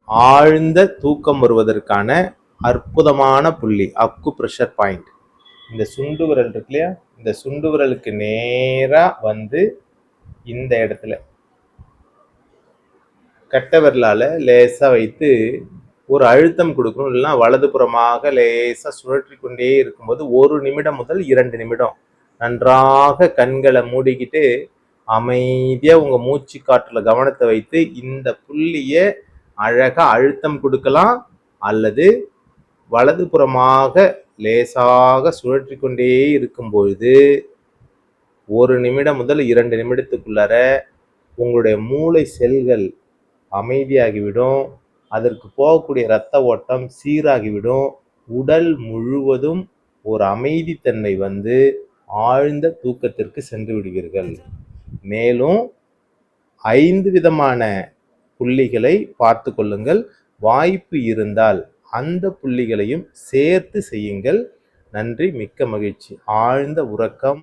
ஆழ்ந்த தூக்கம் வருவதற்கான அற்புதமான புள்ளி அக்கு ப்ரெஷர் பாயிண்ட். இந்த சுண்டு விரல் இருக்கு இல்லையா, இந்த சுண்டு விரலுக்கு நேரா வந்து இந்த இடத்துல கட்டை விரலால லேசா வைத்து ஒரு அழுத்தம் கொடுக்கணும். இல்லைன்னா வலதுபுறமாக லேசா சுழற்றி கொண்டே இருக்கும்போது 1 நிமிடம் முதல் 2 நிமிடம் நன்றாக கண்களை மூடிக்கிட்டு அமைதியா உங்க மூச்சு காற்றுல கவனத்தை வைத்து இந்த புள்ளிய அழகா அழுத்தம் கொடுக்கலாம். அல்லது வலதுபுறமாக லேசாக சுழற்றி கொண்டே இருக்கும் பொழுது 1 நிமிடம் முதல் 2 நிமிடத்துக்குள்ளார உங்களுடைய மூளை செல்கள் அமைதியாகிவிடும். அதற்கு போகக்கூடிய இரத்த ஓட்டம் சீராகிவிடும். உடல் முழுவதும் ஒரு அமைதித்தன்மை வந்து ஆழ்ந்த தூக்கத்திற்கு சென்று விடுவீர்கள். மேலும் 5 விதமான புள்ளிகளை பார்த்து கொள்ளுங்கள். வாய்ப்பு இருந்தால் அந்த புள்ளிகளையும் சேர்த்து செய்யுங்கள். நன்றி, மிக்க மகிழ்ச்சி. ஆழ்ந்த உறக்கம்.